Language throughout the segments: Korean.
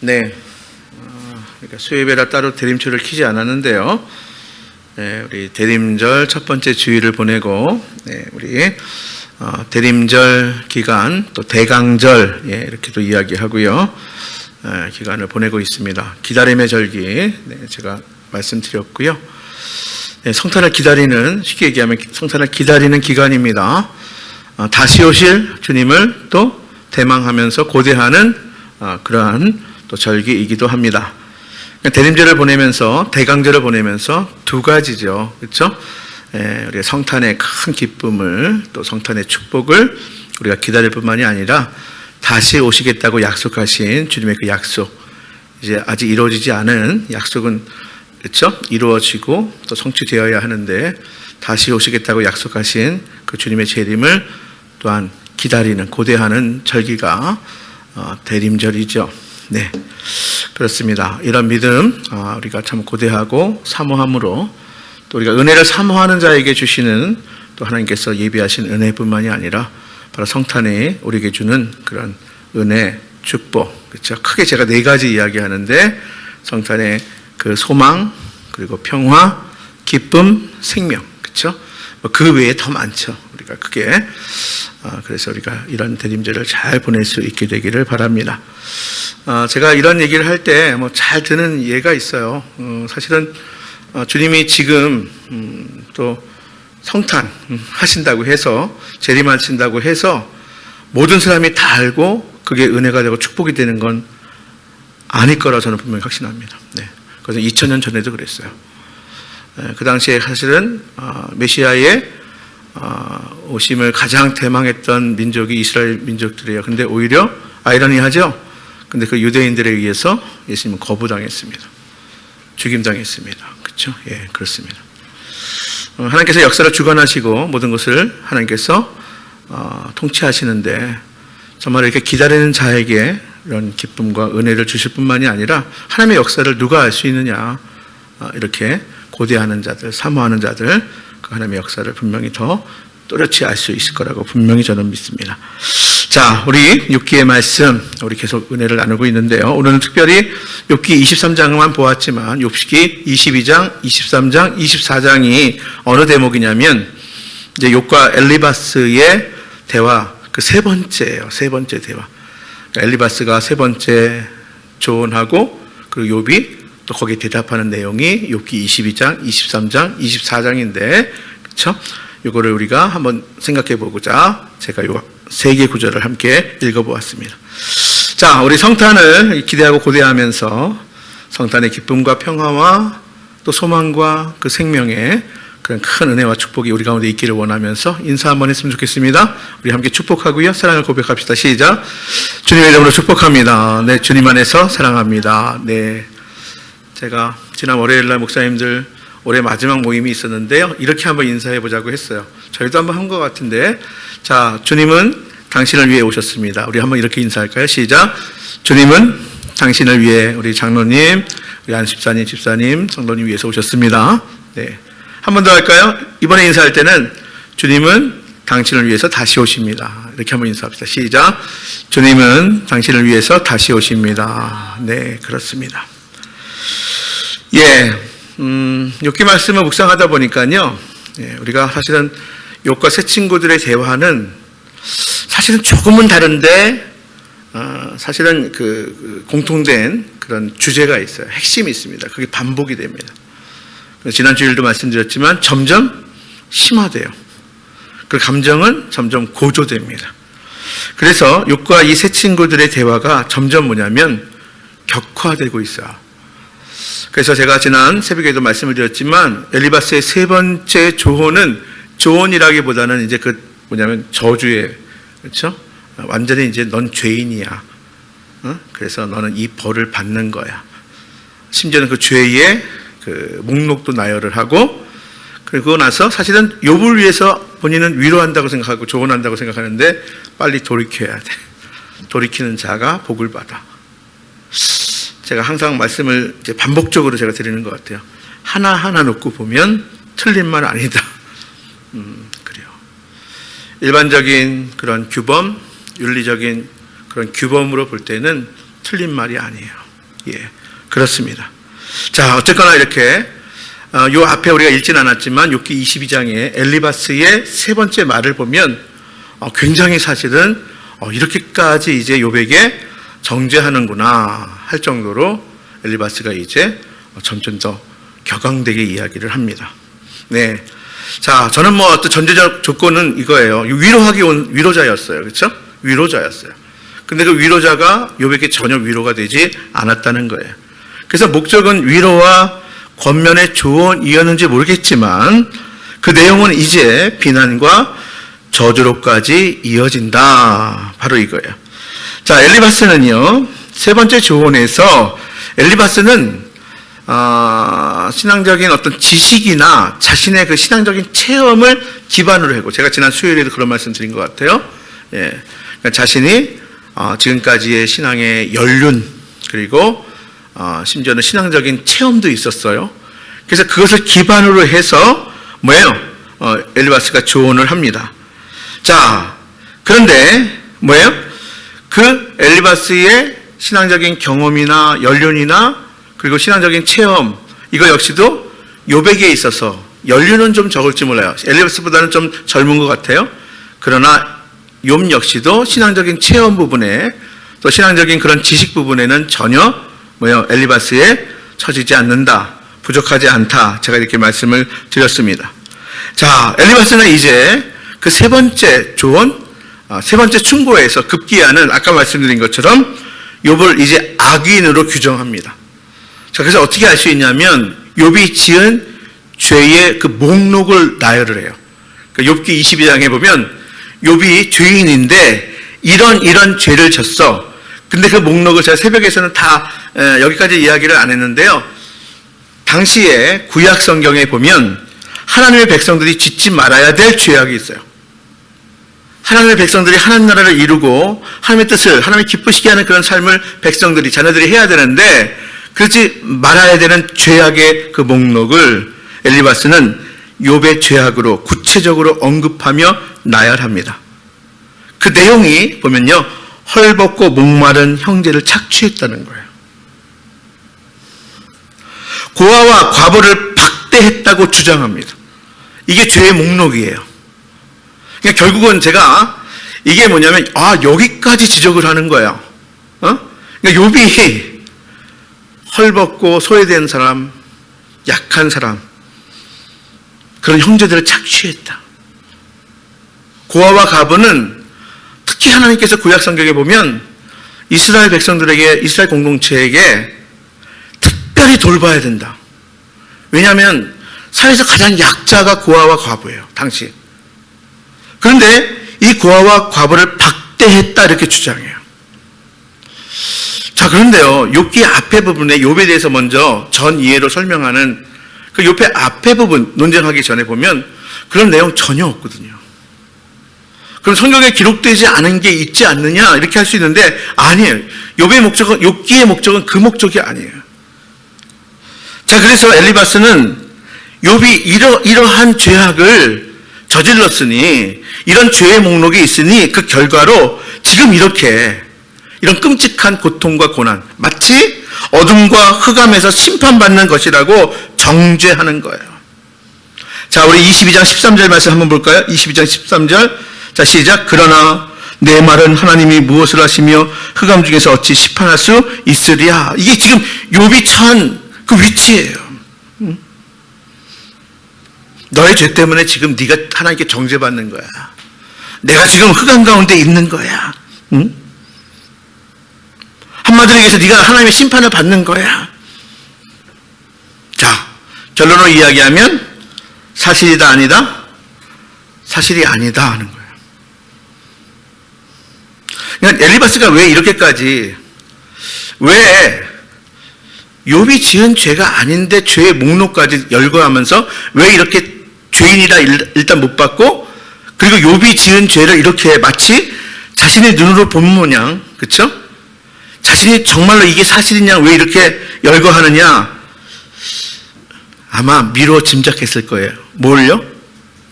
네, 그러니까 수요일에 따로 대림초를 켜지 않았는데요. 네, 우리 대림절 첫 번째 주일을 보내고, 네, 우리 대림절 기간 또 대강절, 예, 이렇게도 이야기하고요. 기간을 보내고 있습니다. 기다림의 절기, 네, 제가 말씀드렸고요. 네, 성탄을 기다리는, 쉽게 얘기하면 성탄을 기다리는 기간입니다. 다시 오실 주님을 또 대망하면서 고대하는 그러한 또 절기이기도 합니다. 대림절을 보내면서 대강절을 보내면서 두 가지죠, 그렇죠? 우리가 성탄의 큰 기쁨을 또 성탄의 축복을 우리가 기다릴 뿐만이 아니라 다시 오시겠다고 약속하신 주님의 그 약속, 이제 아직 이루어지지 않은 약속은 그렇죠? 이루어지고 또 성취되어야 하는데 다시 오시겠다고 약속하신 그 주님의 재림을 또한 기다리는 고대하는 절기가 대림절이죠. 네, 그렇습니다. 이런 믿음 우리가 참 고대하고 사모함으로 또 우리가 은혜를 사모하는 자에게 주시는 또 하나님께서 예비하신 은혜뿐만이 아니라 바로 성탄에 우리에게 주는 그런 은혜, 축복, 그렇죠? 크게 제가 네 가지 이야기하는데 성탄의 그 소망, 그리고 평화, 기쁨, 생명, 그렇죠? 그 외에 더 많죠. 우리가 크게 그래서 우리가 이런 대림절을 잘 보낼 수 있게 되기를 바랍니다. 제가 이런 얘기를 할 때 뭐 잘 드는 예가 있어요. 사실은 주님이 지금 또 성탄 하신다고 해서 재림하신다고 해서 모든 사람이 다 알고 그게 은혜가 되고 축복이 되는 건 아닐 거라 저는 분명히 확신합니다. 네. 그래서 2000년 전에도 그랬어요. 그 당시에 사실은 메시아의 오심을 가장 대망했던 민족이 이스라엘 민족들이에요. 근데 오히려 아이러니하죠. 근데 그 유대인들에 의해서 예수님은 거부당했습니다. 죽임당했습니다. 그렇죠? 예, 그렇습니다. 하나님께서 역사를 주관하시고 모든 것을 하나님께서 통치하시는데 정말 이렇게 기다리는 자에게 이런 기쁨과 은혜를 주실 뿐만이 아니라 하나님의 역사를 누가 알 수 있느냐, 이렇게 고대하는 자들, 사모하는 자들, 그 하나님의 역사를 분명히 더 또렷이 알 수 있을 거라고 분명히 저는 믿습니다. 자, 우리 욥기의 말씀, 우리 계속 은혜를 나누고 있는데요. 오늘은 특별히 욥기 23장만 보았지만 욥기 22장, 23장, 24장이 어느 대목이냐면 이제 욥과 엘리바스의 대화, 그 세 번째예요. 세 번째 대화. 엘리바스가 세 번째 조언하고 그리고 욥이 또 거기에 대답하는 내용이 욥기 22장, 23장, 24장인데 그렇죠? 이거를 우리가 한번 생각해 보고자 제가 요 세 개 구절을 함께 읽어보았습니다. 자, 우리 성탄을 기대하고 고대하면서 성탄의 기쁨과 평화와 또 소망과 그 생명의 그런 큰 은혜와 축복이 우리 가운데 있기를 원하면서 인사 한번 했으면 좋겠습니다. 우리 함께 축복하고요. 사랑을 고백합시다. 시작. 주님의 이름으로 축복합니다. 네, 주님 안에서 사랑합니다. 네, 제가 지난 월요일날 목사님들 올해 마지막 모임이 있었는데요. 이렇게 한번 인사해 보자고 했어요. 저희도 한번 한 것 같은데, 자, 주님은 당신을 위해 오셨습니다. 우리 한번 이렇게 인사할까요? 시작. 주님은 당신을 위해 우리 장로님, 우리 안집사님, 집사님, 성도님 위해서 오셨습니다. 네, 한 번 더 할까요? 이번에 인사할 때는 주님은 당신을 위해서 다시 오십니다. 이렇게 한번 인사합시다. 시작. 주님은 당신을 위해서 다시 오십니다. 네, 그렇습니다. 예, 욥기 말씀을 묵상하다 보니까요, 예, 우리가 사실은 욥과 세 친구들의 대화는 사실은 조금은 다른데, 사실은 그 공통된 그런 주제가 있어요. 핵심이 있습니다. 그게 반복이 됩니다. 지난 주일도 말씀드렸지만 점점 심화돼요. 그 감정은 점점 고조됩니다. 그래서 욥과 이 세 친구들의 대화가 점점 뭐냐면 격화되고 있어요. 그래서 제가 지난 새벽에도 말씀을 드렸지만 엘리바스의 세 번째 조언은 조언이라기보다는 이제 그 뭐냐면 저주에, 그렇죠? 완전히 이제 넌 죄인이야. 그래서 너는 이 벌을 받는 거야. 심지어는 그 죄의 그 목록도 나열을 하고, 그리고 나서 사실은 욥을 위해서 본인은 위로한다고 생각하고 조언한다고 생각하는데 빨리 돌이켜야 돼. 돌이키는 자가 복을 받아. 제가 항상 말씀을 이제 반복적으로 제가 드리는 것 같아요. 하나하나 놓고 보면 틀린 말 아니다. 그래요. 일반적인 그런 규범, 윤리적인 그런 규범으로 볼 때는 틀린 말이 아니에요. 예, 그렇습니다. 자, 어쨌거나 이렇게 요 앞에 우리가 읽진 않았지만 욥기 22장에 엘리바스의 세 번째 말을 보면 굉장히 사실은 이렇게까지 이제 욥에게 정죄하는구나 할 정도로 엘리바스가 이제 점점 더 격앙되게 이야기를 합니다. 네. 자, 저는 뭐 어떤 전제적 조건은 이거예요. 위로하기 온 위로자였어요. 그렇죠? 위로자였어요. 근데 그 위로자가 욥에게 전혀 위로가 되지 않았다는 거예요. 그래서 목적은 위로와 권면의 조언이었는지 모르겠지만 그 내용은 이제 비난과 저주로까지 이어진다. 바로 이거예요. 자, 엘리바스는요, 세 번째 조언에서 엘리바스는 신앙적인 어떤 지식이나 자신의 그 신앙적인 체험을 기반으로 하고, 제가 지난 수요일에도 그런 말씀 드린 것 같아요. 예, 그러니까 자신이 지금까지의 신앙의 연륜, 그리고 심지어는 신앙적인 체험도 있었어요. 그래서 그것을 기반으로 해서 뭐예요? 엘리바스가 조언을 합니다. 자, 그런데 뭐예요? 그 엘리바스의 신앙적인 경험이나 연륜이나 그리고 신앙적인 체험, 이거 역시도 욥에게 있어서 연륜은 좀 적을지 몰라요. 엘리바스보다는 좀 젊은 것 같아요. 그러나 욥 역시도 신앙적인 체험 부분에, 또 신앙적인 그런 지식 부분에는 전혀 뭐예요? 엘리바스에 처지지 않는다, 부족하지 않다, 제가 이렇게 말씀을 드렸습니다. 자, 엘리바스는 이제 그 세 번째 조언, 세 번째 충고에서 급기야는 아까 말씀드린 것처럼 욥을 이제 악인으로 규정합니다. 자, 그래서 어떻게 알 수 있냐면 욥이 지은 죄의 그 목록을 나열을 해요. 그러니까 욥기 22장에 보면 욥이 죄인인데 이런 죄를 졌어. 근데 그 목록을 제가 새벽에서는 다 여기까지 이야기를 안 했는데요. 당시에 구약 성경에 보면 하나님의 백성들이 짓지 말아야 될 죄악이 있어요. 하나님의 백성들이 하나님 나라를 이루고 하나님의 뜻을, 하나님이 기쁘시게 하는 그런 삶을 백성들이, 자녀들이 해야 되는데 그렇지 말아야 되는 죄악의 그 목록을 엘리바스는 욥의 죄악으로 구체적으로 언급하며 나열합니다. 그 내용이 보면요, 헐벗고 목마른 형제를 착취했다는 거예요. 고아와 과부를 박대했다고 주장합니다. 이게 죄의 목록이에요. 그러니까 결국은 제가 이게 뭐냐면 여기까지 지적을 하는 거예요. 그러니까 욥이 헐벗고 소외된 사람, 약한 사람, 그런 형제들을 착취했다. 고아와 과부는 특히 하나님께서 구약 성경에 보면 이스라엘 백성들에게, 이스라엘 공동체에게 특별히 돌봐야 된다. 왜냐하면 사회에서 가장 약자가 고아와 과부예요, 당시. 그런데 이 고아와 과부를 박대했다, 이렇게 주장해요. 자, 그런데요, 욥기 앞에 부분에 욥에 대해서 먼저 전 이해로 설명하는 그 욥의 앞에 부분 논쟁하기 전에 보면 그런 내용 전혀 없거든요. 그럼 성경에 기록되지 않은 게 있지 않느냐, 이렇게 할 수 있는데 아니에요. 욥의 목적은, 욥기의 목적은 그 목적이 아니에요. 자, 그래서 엘리바스는 욥이 이러한 죄악을 저질렀으니, 이런 죄의 목록이 있으니 그 결과로 지금 이런 끔찍한 고통과 고난, 마치 어둠과 흑암에서 심판받는 것이라고 정죄하는 거예요. 자, 우리 22장 13절 말씀 한번 볼까요? 22장 13절. 자, 시작. 그러나 내 말은 하나님이 무엇을 하시며 흑암 중에서 어찌 심판할 수 있으랴. 이게 지금 욥이 처한 그 위치예요. 너의 죄 때문에 지금 네가 하나님께 정죄받는 거야. 내가 지금 흑암 가운데 있는 거야. 응? 한마디로 얘기해서 네가 하나님의 심판을 받는 거야. 자, 결론을 이야기하면 사실이다, 아니다? 사실이 아니다 하는 거예요. 그러니까 엘리바스가 왜 이렇게까지, 왜 욥이 지은 죄가 아닌데 죄의 목록까지 열거하면서 왜 이렇게 죄인이라 일단 못 받고, 그리고 욥이 지은 죄를 이렇게 마치 자신의 눈으로 본 모양, 그렇죠? 자신이 정말로 이게 사실이냐, 왜 이렇게 열거하느냐, 아마 미루어 짐작했을 거예요. 뭘요?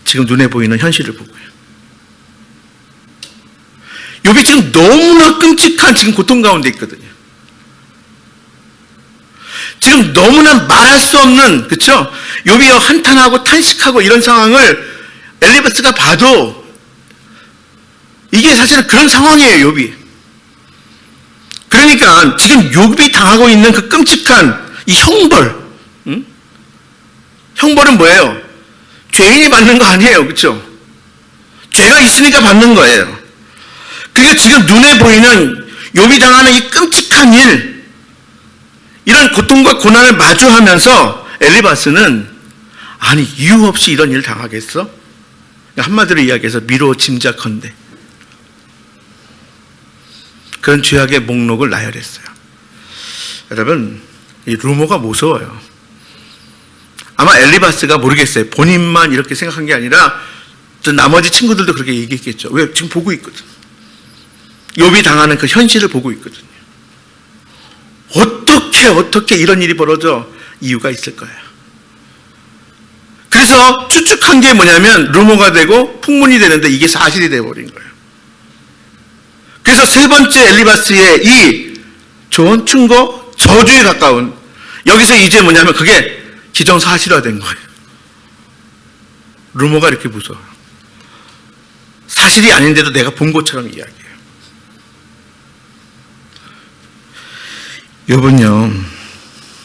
지금 눈에 보이는 현실을 보고요. 욥이 지금 너무나 끔찍한 지금 고통 가운데 있거든요. 지금 너무나 말할 수 없는, 그렇죠? 욥이 한탄하고 탄식하고 이런 상황을 엘리바스가 봐도 이게 사실은 그런 상황이에요, 욥이. 그러니까 지금 욥이 당하고 있는 그 끔찍한 이 형벌, 형벌은 뭐예요? 죄인이 받는 거 아니에요, 그렇죠? 죄가 있으니까 받는 거예요. 그러니까 지금 눈에 보이는 욥이 당하는 이 끔찍한 일, 이런 고통과 고난을 마주하면서 엘리바스는 아니 이유 없이 이런 일을 당하겠어? 한마디로 이야기해서 미루어 짐작컨대 그런 죄악의 목록을 나열했어요. 여러분, 이 루머가 무서워요. 아마 엘리바스가 모르겠어요. 본인만 이렇게 생각한 게 아니라 또 나머지 친구들도 그렇게 얘기했겠죠. 왜? 지금 보고 있거든. 욥이 당하는 그 현실을 보고 있거든요. 어떻게 이런 일이 벌어져? 이유가 있을 거예요. 그래서 추측한 게 뭐냐면 루머가 되고 풍문이 되는데 이게 사실이 되어버린 거예요. 그래서 세 번째 엘리바스의 이 조언, 충고, 저주에 가까운, 여기서 이제 뭐냐면 그게 기정사실화된 거예요. 루머가 이렇게 무서워요. 사실이 아닌데도 내가 본 것처럼 이야기해요. 욥은요,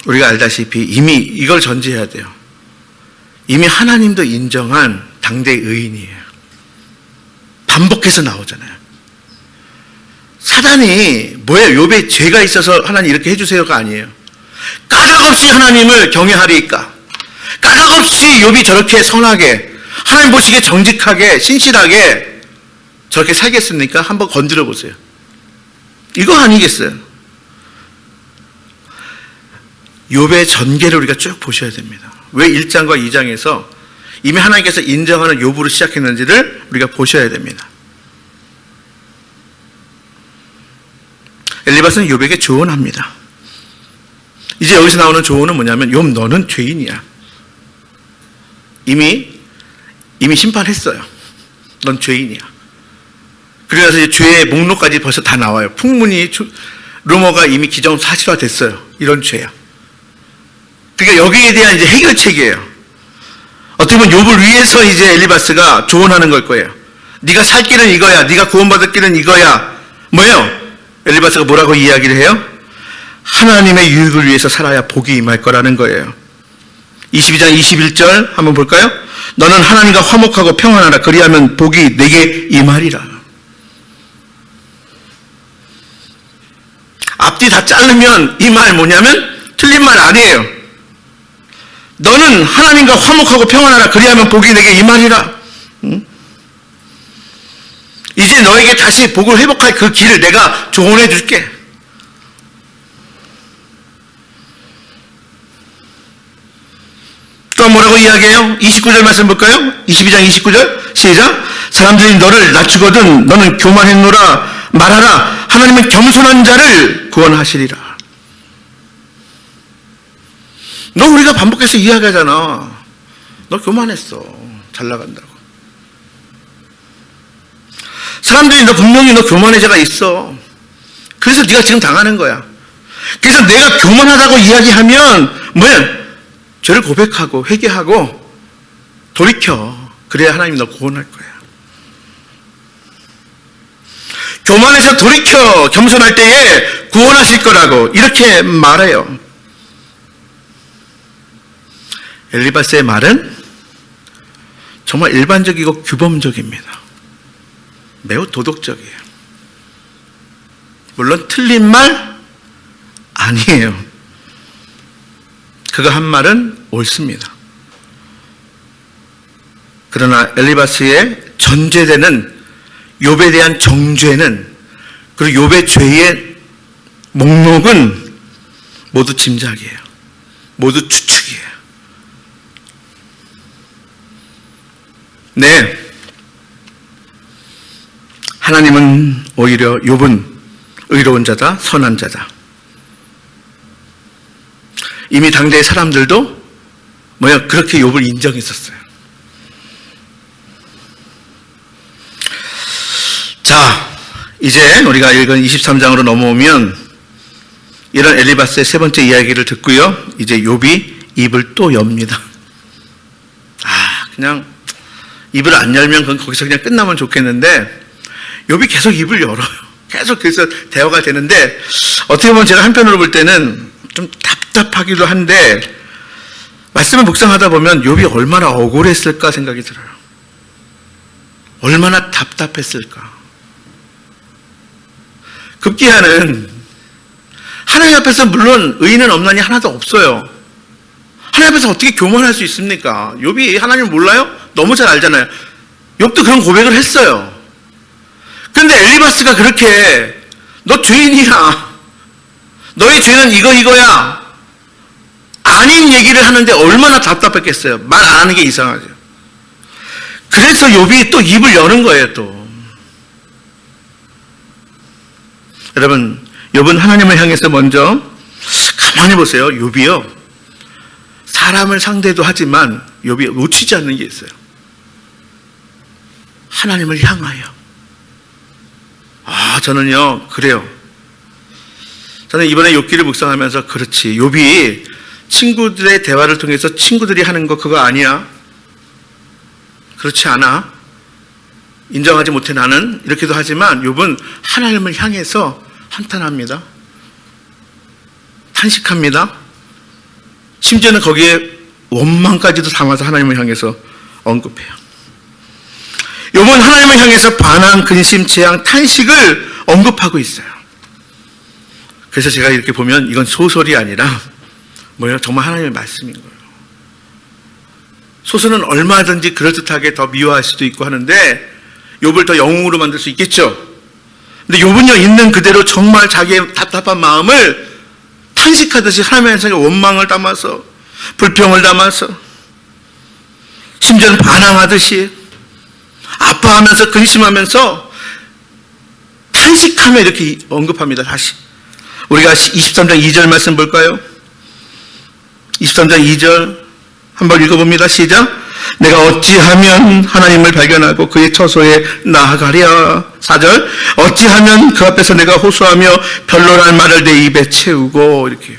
우리가 알다시피 이미 이걸 전제해야 돼요. 이미 하나님도 인정한 당대의 의인이에요. 반복해서 나오잖아요. 사단이 뭐예요? 욥에 죄가 있어서 하나님 이렇게 해주세요가 아니에요. 가닥없이 하나님을 경외하리까, 가닥없이 욥이 저렇게 선하게, 하나님 보시기에 정직하게 신실하게 저렇게 살겠습니까? 한번 건드려 보세요. 이거 아니겠어요? 욥의 전개를 우리가 쭉 보셔야 됩니다. 왜 1장과 2장에서 이미 하나님께서 인정하는 욥으로 시작했는지를 우리가 보셔야 됩니다. 엘리바스는 욥에게 조언합니다. 이제 여기서 나오는 조언은 뭐냐면, 욥 너는 죄인이야. 이미 심판했어요. 넌 죄인이야. 그래서 이제 죄의 목록까지 벌써 다 나와요. 풍문이, 루머가 이미 기정사실화 됐어요. 이런 죄야. 그러니까 여기에 대한 이제 해결책이에요. 어떻게 보면 욥을 위해서 이제 엘리바스가 조언하는 걸 거예요. 네가 살 길은 이거야. 네가 구원받을 길은 이거야. 뭐예요? 엘리바스가 뭐라고 이야기를 해요? 하나님의 유익을 위해서 살아야 복이 임할 거라는 거예요. 22장 21절 한번 볼까요? 너는 하나님과 화목하고 평안하라. 그리하면 복이 내게 임하리라. 앞뒤 다 자르면 이 말 뭐냐면 틀린 말 아니에요. 너는 하나님과 화목하고 평안하라. 그리하면 복이 내게 임하리라. 이제 너에게 다시 복을 회복할 그 길을 내가 조언해 줄게. 또 뭐라고 이야기해요? 29절 말씀 볼까요? 22장 29절 시작. 사람들이 너를 낮추거든 너는 교만했노라. 말하라. 하나님은 겸손한 자를 구원하시리라. 너 우리가 반복해서 이야기하잖아. 너 교만했어. 잘 나간다고. 사람들이 너 분명히 너 교만의 죄가 있어. 그래서 네가 지금 당하는 거야. 그래서 내가 교만하다고 이야기하면 뭐야? 죄를 고백하고 회개하고 돌이켜. 그래야 하나님이 너 구원할 거야. 교만해서 돌이켜 겸손할 때에 구원하실 거라고 이렇게 말해요. 엘리바스의 말은 정말 일반적이고 규범적입니다. 매우 도덕적이에요. 물론 틀린 말 아니에요. 그가 한 말은 옳습니다. 그러나 엘리바스의 전제되는 욥에 대한 정죄는, 그리고 욥의 죄의 목록은 모두 짐작이에요. 모두 추측이에요. 네. 하나님은 오히려 욥은 의로운 자다, 선한 자다. 이미 당대의 사람들도 그렇게 욥을 인정했었어요. 자, 이제 우리가 읽은 23장으로 넘어오면 이런 엘리바스의 세 번째 이야기를 듣고요. 이제 욥이 입을 또 엽니다. 그냥 입을 안 열면 그건 거기서 그냥 끝나면 좋겠는데 욥이 계속 입을 열어요. 계속 그래서 대화가 되는데 어떻게 보면 제가 한편으로 볼 때는 좀 답답하기도 한데 말씀을 묵상하다 보면 욥이 얼마나 억울했을까 생각이 들어요. 얼마나 답답했을까. 급기야는 하나님 앞에서 물론 의인은 없나니 하나도 없어요. 하나님 앞에서 어떻게 교만할 수 있습니까? 욥이 하나님 몰라요? 너무 잘 알잖아요. 욥도 그런 고백을 했어요. 근데 엘리바스가 그렇게 너 주인이야. 너의 주인은 이거야. 아닌 얘기를 하는데 얼마나 답답했겠어요. 말 안 하는 게 이상하죠. 그래서 욥이 또 입을 여는 거예요, 또. 여러분, 욥은 하나님을 향해서 먼저 가만히 보세요. 욥이요. 사람을 상대도 하지만 욥이 놓치지 않는 게 있어요. 하나님을 향하여. 저는요, 그래요. 저는 이번에 욥기를 묵상하면서 그렇지. 욥이 친구들의 대화를 통해서 친구들이 하는 거 그거 아니야. 그렇지 않아. 인정하지 못해 나는. 이렇게도 하지만 욥은 하나님을 향해서 한탄합니다. 탄식합니다. 심지어는 거기에 원망까지도 담아서 하나님을 향해서 언급해요. 욥은 하나님을 향해서 반항, 근심, 재앙, 탄식을 언급하고 있어요. 그래서 제가 이렇게 보면 이건 소설이 아니라 뭐예요? 정말 하나님의 말씀인 거예요. 소설은 얼마든지 그럴듯하게 더 미화할 수도 있고 하는데 욥을 더 영웅으로 만들 수 있겠죠. 근데 욥은요, 있는 그대로 정말 자기의 답답한 마음을 탄식하듯이 하나님의 향해서 원망을 담아서 불평을 담아서 심지어는 반항하듯이 아파하면서 근심하면서 탄식하며 이렇게 언급합니다. 다시 우리가 23장 2절 말씀 볼까요? 23장 2절 한번 읽어봅니다. 시작. 내가 어찌하면 하나님을 발견하고 그의 처소에 나아가랴. 4절. 어찌하면 그 앞에서 내가 호소하며 별로란 말을 내 입에 채우고. 이렇게.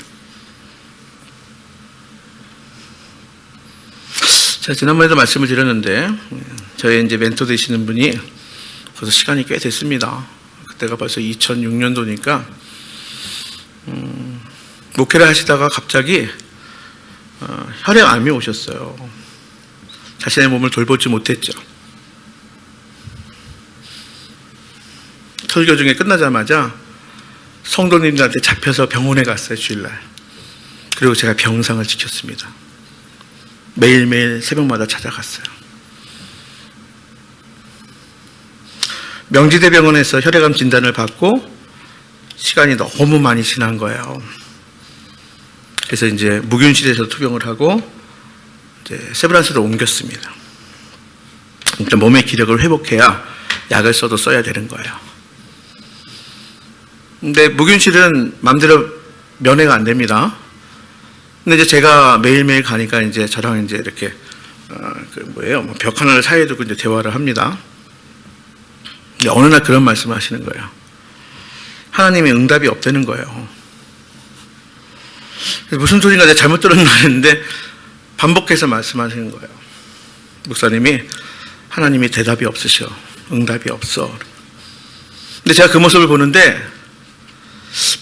자, 지난번에도 말씀을 드렸는데 저희 이제 멘토 되시는 분이 벌써 시간이 꽤 됐습니다. 그때가 벌써 2006년도니까 목회를 하시다가 갑자기 혈액암이 오셨어요. 자신의 몸을 돌보지 못했죠. 설교 중에 끝나자마자 성도님들한테 잡혀서 병원에 갔어요. 주일날. 그리고 제가 병상을 지켰습니다. 매일매일 새벽마다 찾아갔어요. 명지대병원에서 혈액암 진단을 받고 시간이 너무 많이 지난 거예요. 그래서 이제 무균실에서 투병을 하고 이제 세브란스로 옮겼습니다. 그러니까 몸의 기력을 회복해야 약을 써야 되는 거예요. 근데 무균실은 마음대로 면회가 안 됩니다. 근데 이제 제가 매일매일 가니까 이제 저랑 이제 이렇게 벽 하나를 사이에 두고 이제 대화를 합니다. 근데 어느 날 그런 말씀을 하시는 거예요. 하나님의 응답이 없다는 거예요. 무슨 소리인가 내가 잘못 들었나 했는데 반복해서 말씀하시는 거예요. 목사님이 하나님이 대답이 없으셔. 응답이 없어. 근데 제가 그 모습을 보는데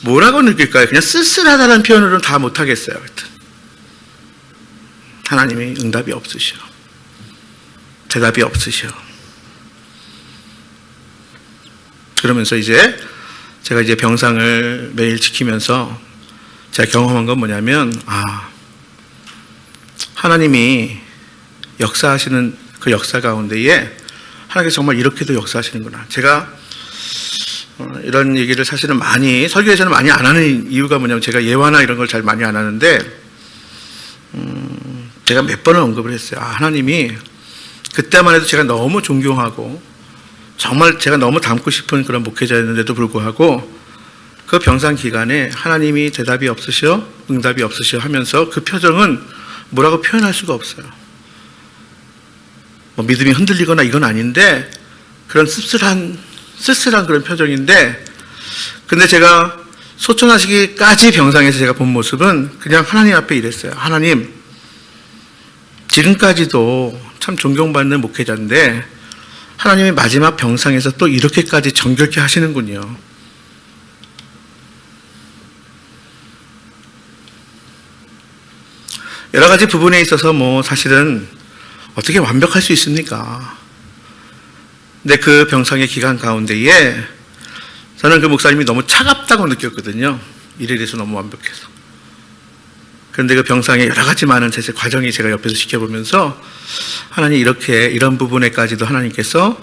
뭐라고 느낄까요? 그냥 쓸쓸하다는 표현으로는 다 못하겠어요. 하나님이 응답이 없으셔. 대답이 없으셔. 그러면서 이제 제가 이제 병상을 매일 지키면서 제가 경험한 건 뭐냐면, 하나님이 역사하시는 그 역사 가운데에 하나님께서 정말 이렇게도 역사하시는구나. 제가 이런 얘기를 사실은 많이 설교에서는 많이 안 하는 이유가 뭐냐면 제가 예화나 이런 걸 잘 많이 안 하는데 제가 몇 번을 언급을 했어요. 하나님이 그때만 해도 제가 너무 존경하고 정말 제가 너무 닮고 싶은 그런 목회자였는데도 불구하고 그 병상 기간에 하나님이 대답이 없으셔, 응답이 없으셔 하면서 그 표정은 뭐라고 표현할 수가 없어요. 뭐 믿음이 흔들리거나 이건 아닌데 그런 쓸쓸한 그런 표정인데, 근데 제가 소천하시기까지 병상에서 제가 본 모습은 그냥 하나님 앞에 이랬어요. 하나님, 지금까지도 참 존경받는 목회자인데 하나님이 마지막 병상에서 또 이렇게까지 정결케 하시는군요. 여러 가지 부분에 있어서 사실은 어떻게 완벽할 수 있습니까? 근데 그 병상의 기간 가운데에 저는 그 목사님이 너무 차갑다고 느꼈거든요. 일에 대해서 너무 완벽해서. 그런데 그 병상에 여러 가지 많은 과정이 제가 옆에서 지켜보면서 하나님 이런 부분에까지도 하나님께서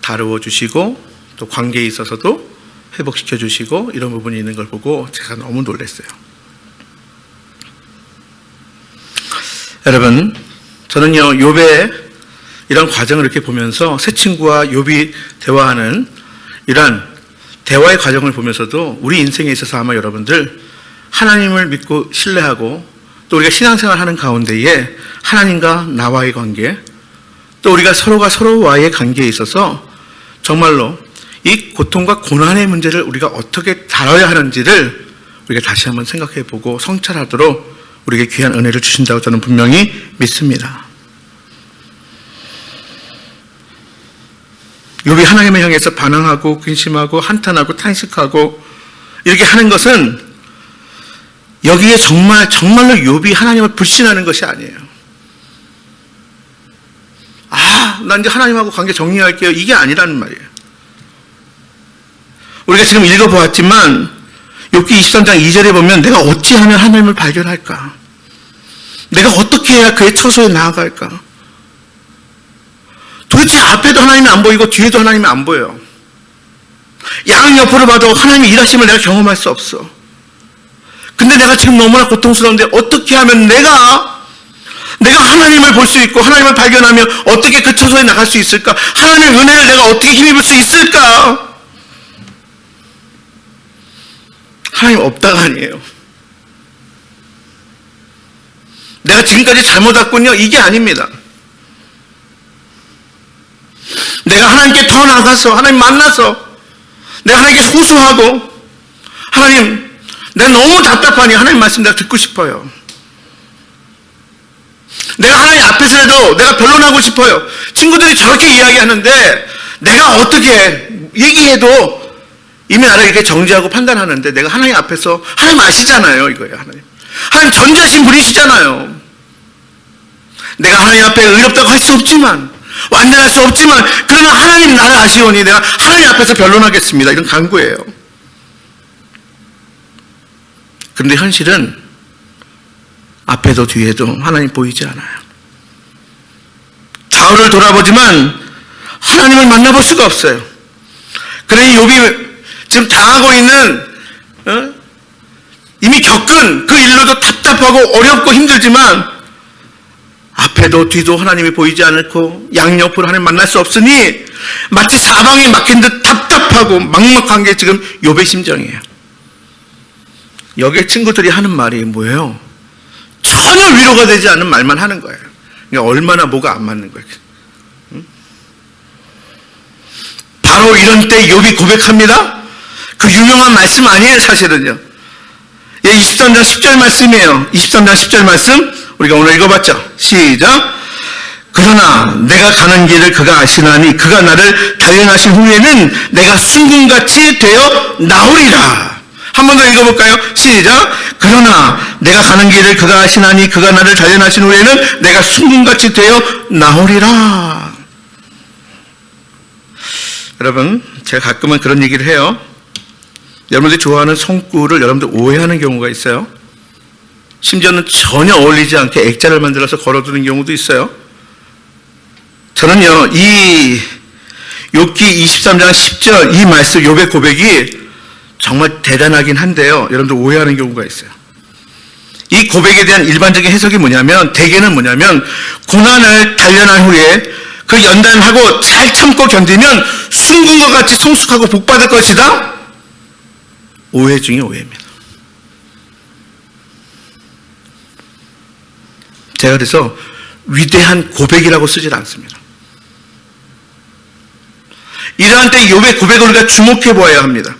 다루어 주시고 또 관계에 있어서도 회복시켜 주시고 이런 부분이 있는 걸 보고 제가 너무 놀랐어요. 여러분, 저는요 욥의 이런 과정을 이렇게 보면서 새 친구와 욥이 대화하는 이런 대화의 과정을 보면서도 우리 인생에 있어서 아마 여러분들 하나님을 믿고 신뢰하고 또 우리가 신앙생활 하는 가운데에 하나님과 나와의 관계 또 우리가 서로가 서로와의 관계에 있어서 정말로 이 고통과 고난의 문제를 우리가 어떻게 다뤄야 하는지를 우리가 다시 한번 생각해 보고 성찰하도록 우리에게 귀한 은혜를 주신다고 저는 분명히 믿습니다. 욥이 하나님을 향해서 반항하고 근심하고 한탄하고 탄식하고 이렇게 하는 것은 여기에 정말로 욥이 하나님을 불신하는 것이 아니에요. 난 이제 하나님하고 관계 정리할게요. 이게 아니라는 말이에요. 우리가 지금 읽어보았지만 욥기 23장 2절에 보면 내가 어찌하면 하나님을 발견할까? 내가 어떻게 해야 그의 처소에 나아갈까? 도대체 앞에도 하나님이 안 보이고 뒤에도 하나님이 안 보여요. 양 옆으로 봐도 하나님의 일하심을 내가 경험할 수 없어. 근데 내가 지금 너무나 고통스러운데 어떻게 하면 내가 하나님을 볼 수 있고 하나님을 발견하며 어떻게 그 처소에 나갈 수 있을까? 하나님의 은혜를 내가 어떻게 힘입을 수 있을까? 하나님 없다가 아니에요. 내가 지금까지 잘못 왔군요. 이게 아닙니다. 내가 하나님께 더 나가서 하나님 만나서 내가 하나님께 호소하고 하나님 내가 너무 답답하니 하나님 말씀 내가 듣고 싶어요. 내가 하나님 앞에서라도 내가 변론하고 싶어요. 친구들이 저렇게 이야기하는데 내가 어떻게 얘기해도 이미 나를 이렇게 정죄하고 판단하는데 내가 하나님 앞에서 하나님 아시잖아요. 이거예요. 하나님 전지하신 분이시잖아요. 내가 하나님 앞에 의롭다고 할 수 없지만 완전할 수 없지만 그러나 하나님 나를 아시오니 내가 하나님 앞에서 변론하겠습니다. 이런 간구예요. 그런데 현실은 앞에도 뒤에도 하나님 보이지 않아요. 좌우를 돌아보지만 하나님을 만나볼 수가 없어요. 그러니 욥이 지금 당하고 있는 이미 겪은 그 일로도 답답하고 어렵고 힘들지만 앞에도 뒤도 하나님이 보이지 않고 양옆으로 하나님 만날 수 없으니 마치 사방이 막힌 듯 답답하고 막막한 게 지금 욥의 심정이에요. 여기에 친구들이 하는 말이 뭐예요? 전혀 위로가 되지 않는 말만 하는 거예요. 그러니까 얼마나 뭐가 안 맞는 거예요. 바로 이런 때 욥이 고백합니다. 그 유명한 말씀 아니에요, 사실은요. 23장 10절 말씀이에요. 23장 10절 말씀 우리가 오늘 읽어봤죠. 시작. 그러나 내가 가는 길을 그가 아시나니 그가 나를 단련하신 후에는 내가 순금같이 되어 나오리라. 한 번 더 읽어볼까요? 시작. 그러나 내가 가는 길을 그가 아시나니 그가 나를 단련하신 후에는 내가 순금같이 되어 나오리라. 여러분, 제가 가끔은 그런 얘기를 해요. 여러분들이 좋아하는 송구를 여러분들 오해하는 경우가 있어요. 심지어는 전혀 어울리지 않게 액자를 만들어서 걸어두는 경우도 있어요. 저는요, 이 욥기 23장 10절 이 말씀 욥의 고백이 정말 대단하긴 한데요. 여러분들 오해하는 경우가 있어요. 이 고백에 대한 일반적인 해석이 대개는 고난을 단련한 후에 그 연단하고 잘 참고 견디면 순금과 같이 성숙하고 복받을 것이다. 오해 중에 오해입니다. 제가 그래서 위대한 고백이라고 쓰질 않습니다. 이러한 때 욥의 고백을 우리가 주목해 보아야 합니다.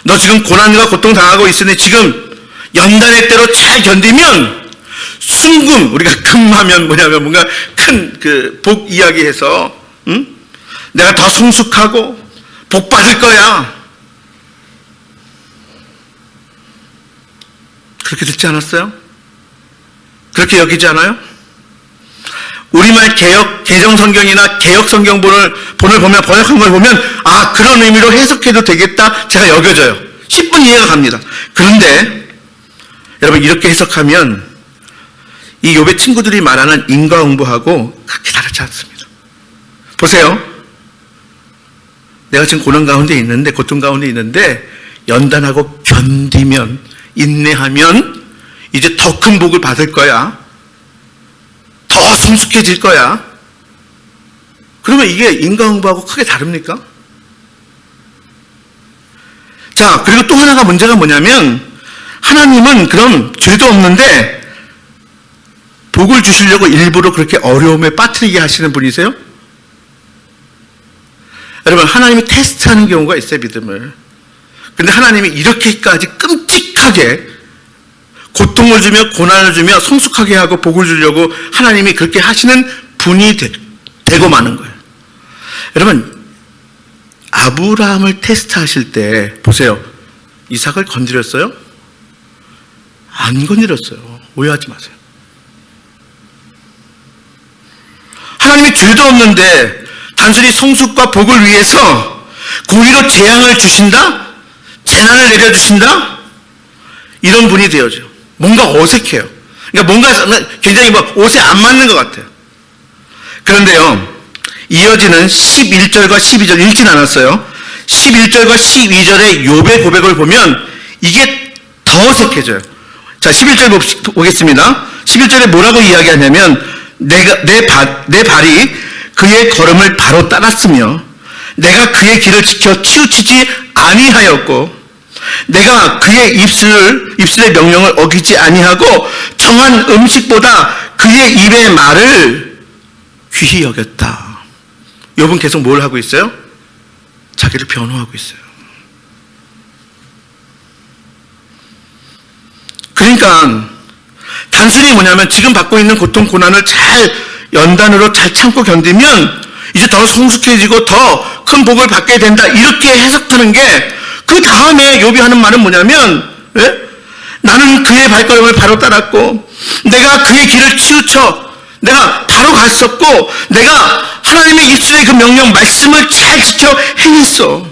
너 지금 고난과 고통 당하고 있으니 지금 연단의 때로 잘 견디면 순금, 우리가 금하면 뭐냐면 뭔가 큰 그 복 이야기해서 내가 더 성숙하고 복 받을 거야. 그렇게 듣지 않았어요? 그렇게 여기지 않아요? 우리말 개정 성경이나 개혁 성경본을 보면 번역한 걸 보면 아, 그런 의미로 해석해도 되겠다 제가 여겨져요. 10분 이해가 갑니다. 그런데 여러분, 이렇게 해석하면 이 욥의 친구들이 말하는 인과응보하고 그렇게 다르지 않습니다. 보세요. 내가 지금 고난 가운데 있는데, 고통 가운데 있는데 연단하고 견디면, 인내하면 이제 더 큰 복을 받을 거야. 더 성숙해질 거야. 그러면 이게 인과응보하고 크게 다릅니까? 자, 그리고 또 하나가 문제가 뭐냐면 하나님은 그럼 죄도 없는데 복을 주시려고 일부러 그렇게 어려움에 빠뜨리게 하시는 분이세요? 여러분, 하나님이 테스트하는 경우가 있어요, 믿음을. 근데 하나님이 이렇게까지 끔찍하게 고통을 주며 고난을 주며 성숙하게 하고 복을 주려고 하나님이 그렇게 하시는 분이 되고 마는 거예요. 여러분, 아브라함을 테스트하실 때 보세요. 이삭을 건드렸어요? 안 건드렸어요. 오해하지 마세요. 하나님이 죄도 없는데 단순히 성숙과 복을 위해서 고의로 재앙을 주신다? 재난을 내려주신다? 이런 분이 되어져. 뭔가 어색해요. 그러니까 뭔가 굉장히 옷에 안 맞는 것 같아요. 그런데요, 이어지는 11절과 12절 읽진 않았어요. 11절과 12절의 욥의 고백을 보면 이게 더 어색해져요. 자, 11절 보겠습니다. 11절에 뭐라고 이야기하냐면 내 발이 그의 걸음을 바로 따랐으며 내가 그의 길을 지켜 치우치지 아니하였고 내가 그의 입술의 명령을 어기지 아니하고 정한 음식보다 그의 입의 말을 귀히 여겼다. 욥은 계속 뭘 하고 있어요? 자기를 변호하고 있어요. 그러니까 단순히 뭐냐면 지금 받고 있는 고통 고난을 잘 연단으로 잘 참고 견디면 이제 더 성숙해지고 더 큰 복을 받게 된다, 이렇게 해석하는 게, 그 다음에 욥이 하는 말은 뭐냐면 나는 그의 발걸음을 바로 따랐고 내가 그의 길을 치우쳐 내가 바로 갔었고 내가 하나님의 입술의 그 명령 말씀을 잘 지켜 행했어.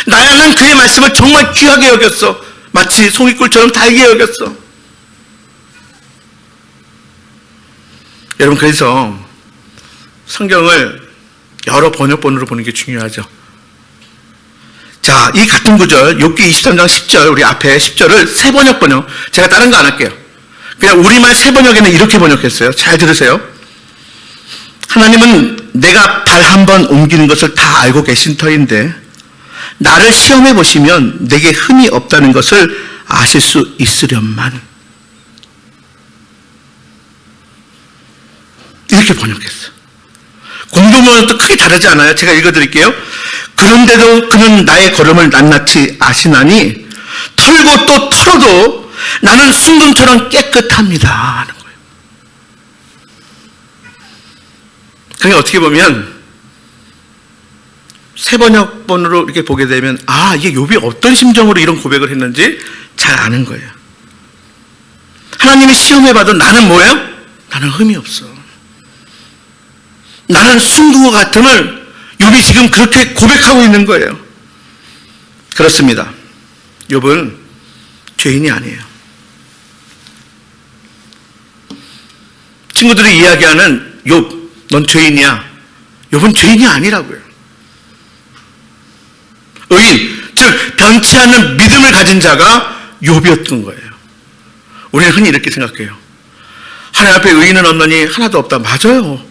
나는 그의 말씀을 정말 귀하게 여겼어. 마치 송이꿀처럼 달게 여겼어. 여러분, 그래서 성경을 여러 번역본으로 보는 게 중요하죠. 자, 이 같은 구절 욥기 23장 10절, 우리 앞에 10절을 세 번역, 제가 다른 거 안 할게요. 그냥 우리말 세 번역에는 이렇게 번역했어요. 잘 들으세요. 하나님은 내가 발 한 번 옮기는 것을 다 알고 계신 터인데 나를 시험해 보시면 내게 흠이 없다는 것을 아실 수 있으련만. 이렇게 번역했어요. 공동문은 크게 다르지 않아요? 제가 읽어드릴게요. 그런데도 그는 나의 걸음을 낱낱이 아시나니 털고 또 털어도 나는 순금처럼 깨끗합니다 하는 거예요. 그러니까 어떻게 보면 세 번역본으로 이렇게 보게 되면 이게 욥이 어떤 심정으로 이런 고백을 했는지 잘 아는 거예요. 하나님이 시험해봐도 나는 뭐예요? 나는 흠이 없어. 나는 순금과 같음을 욥이 지금 그렇게 고백하고 있는 거예요. 그렇습니다. 욥은 죄인이 아니에요. 친구들이 이야기하는 욥, 넌 죄인이야. 욥은 죄인이 아니라고요. 의인, 즉 변치 않는 믿음을 가진 자가 욥이었던 거예요. 우리는 흔히 이렇게 생각해요. 하나님 앞에 의인은 없느니 하나도 없다. 맞아요.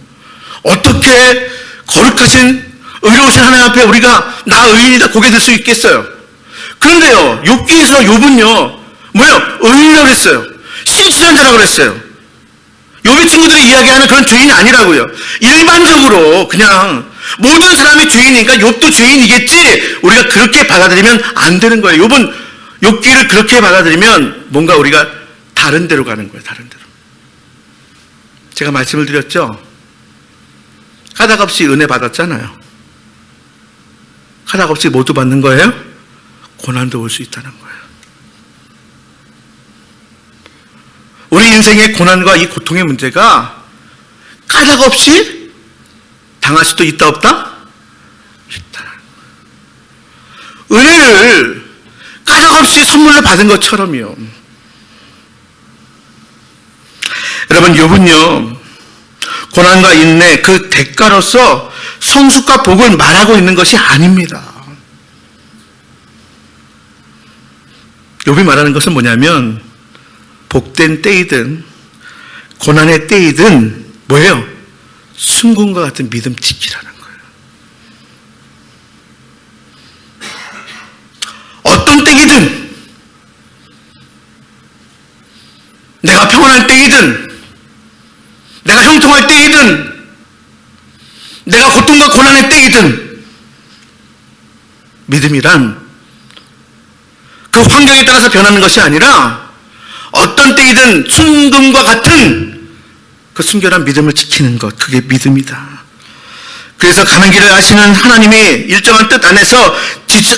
어떻게 거룩하신 의로우신 하나님 앞에 우리가 나 의인이다 고개 들 수 있겠어요? 그런데요, 욥기에서 욥은요 뭐예요? 의인이라고 그랬어요. 신실한 자라고 그랬어요. 욥의 친구들이 이야기하는 그런 죄인이 아니라고요. 일반적으로 그냥 모든 사람이 죄인이니까 욥도 죄인이겠지, 우리가 그렇게 받아들이면 안 되는 거예요. 욥은 욥기를 그렇게 받아들이면 뭔가 우리가 다른 데로 가는 거예요. 다른 데로. 제가 말씀을 드렸죠. 까닭 없이 은혜 받았잖아요. 까닭 없이 모두 받는 거예요? 고난도 올 수 있다는 거예요. 우리 인생의 고난과 이 고통의 문제가 까닭 없이 당할 수도 있다 없다? 있다. 은혜를 까닭 없이 선물로 받은 것처럼요. 여러분, 욥은요 고난과 인내 그 대가로서 성숙과 복을 말하고 있는 것이 아닙니다. 욥이 말하는 것은 뭐냐면 복된 때이든 고난의 때이든 뭐예요? 순금과 같은 믿음 지키라는 거예요. 어떤 때이든 내가 평온할 때이든 내가 형통할 때이든 내가 고통과 고난의 때이든 믿음이란 그 환경에 따라서 변하는 것이 아니라 어떤 때이든 순금과 같은 그 순결한 믿음을 지키는 것, 그게 믿음이다. 그래서 가는 길을 아시는 하나님이 일정한 뜻 안에서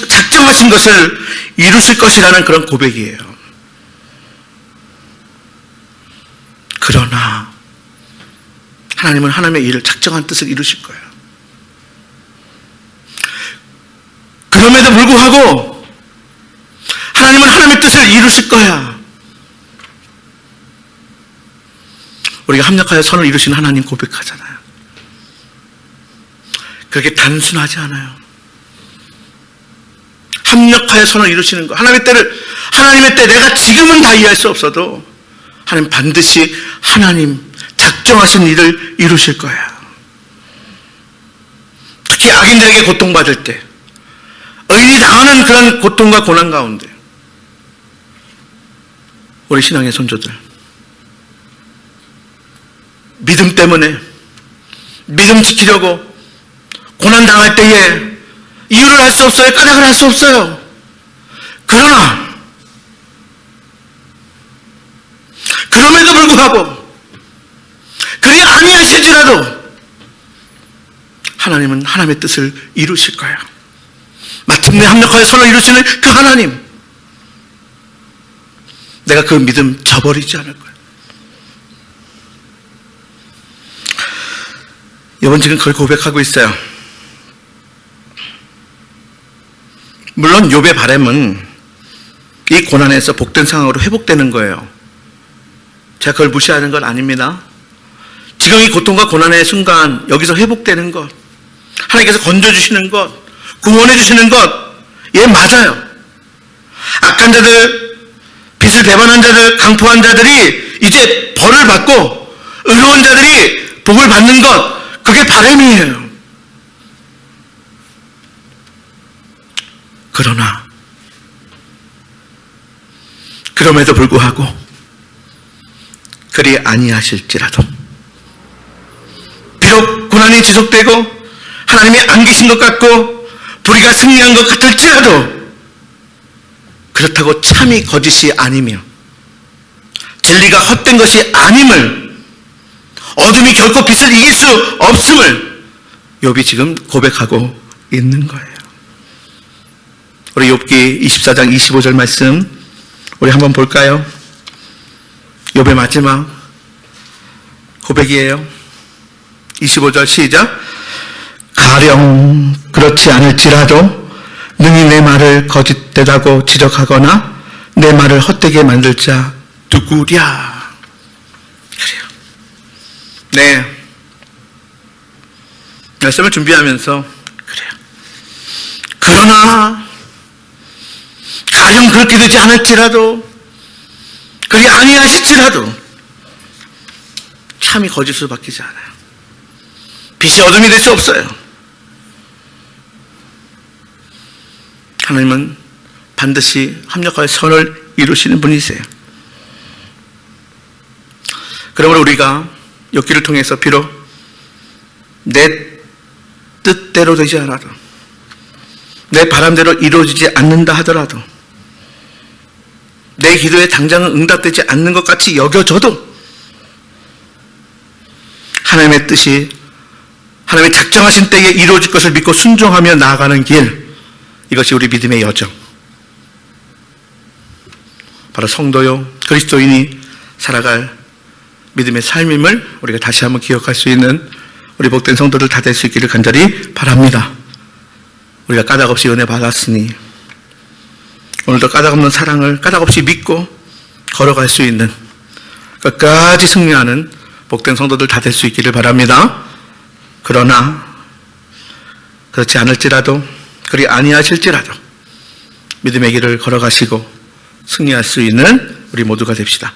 작정하신 것을 이루실 것이라는 그런 고백이에요. 그러나 하나님은 하나님의 일을 작정한 뜻을 이루실 거예요. 그럼에도 불구하고 하나님은 하나님의 뜻을 이루실 거야. 우리가 합력하여 선을 이루신 하나님 고백하잖아요. 그렇게 단순하지 않아요. 합력하여 선을 이루시는 거. 하나님의 때 내가 지금은 다 이해할 수 없어도 하나님 반드시 하나님 작정하신 일을 이루실 거야. 특히 악인들에게 고통받을 때, 의인이 당하는 그런 고통과 고난 가운데 우리 신앙의 선조들 믿음 때문에 믿음 지키려고 고난 당할 때에 이유를 알 수 없어요. 까닭을 알 수 없어요. 그럼에도 불구하고 그리 아니하실지라도 하나님은 하나님의 뜻을 이루실 거야. 마침내 합력하여 선을 이루시는 그 하나님, 내가 그 믿음 저버리지 않을 거야. 욥은 지금 그걸 고백하고 있어요. 물론 욥의 바람은 이 고난에서 복된 상황으로 회복되는 거예요. 제가 그걸 무시하는 건 아닙니다. 지금 이 고통과 고난의 순간 여기서 회복되는 것, 하나님께서 건져주시는 것, 구원해주시는 것, 예, 맞아요. 악한 자들, 빛을 배반한 자들, 강포한 자들이 이제 벌을 받고 의로운 자들이 복을 받는 것, 그게 바람이에요. 그러나 그럼에도 불구하고 그리 아니하실지라도 비록 고난이 지속되고 하나님이 안 계신 것 같고 불의가 승리한 것 같을지라도 그렇다고 참이 거짓이 아니며 진리가 헛된 것이 아님을, 어둠이 결코 빛을 이길 수 없음을 욥이 지금 고백하고 있는 거예요. 우리 욥기 24장 25절 말씀 우리 한번 볼까요? 욥의 마지막 고백이에요. 25절 시작. 가령 그렇지 않을지라도 능히 내 말을 거짓되다고 지적하거나 내 말을 헛되게 만들 자 누구랴. 그래요. 네. 말씀을 준비하면서 그래요. 그러나 가령 그렇게 되지 않을지라도 그게 아니하실지라도 참이 거짓으로 바뀌지 않아요. 빛이 어둠이 될 수 없어요. 하나님은 반드시 합력하여 선을 이루시는 분이세요. 그러므로 우리가 욥기를 통해서 비록 내 뜻대로 되지 않아도 내 바람대로 이루어지지 않는다 하더라도 내 기도에 당장은 응답되지 않는 것 같이 여겨져도 하나님의 뜻이 하나님의 작정하신 때에 이루어질 것을 믿고 순종하며 나아가는 길, 이것이 우리 믿음의 여정, 바로 성도요 그리스도인이 살아갈 믿음의 삶임을 우리가 다시 한번 기억할 수 있는 우리 복된 성도들 다 될 수 있기를 간절히 바랍니다. 우리가 까닭없이 은혜 받았으니 오늘도 까닭없는 사랑을 까닭없이 믿고 걸어갈 수 있는, 끝까지 승리하는 복된 성도들 다 될 수 있기를 바랍니다. 그러나 그렇지 않을지라도, 그리 아니하실지라도 믿음의 길을 걸어가시고 승리할 수 있는 우리 모두가 됩시다.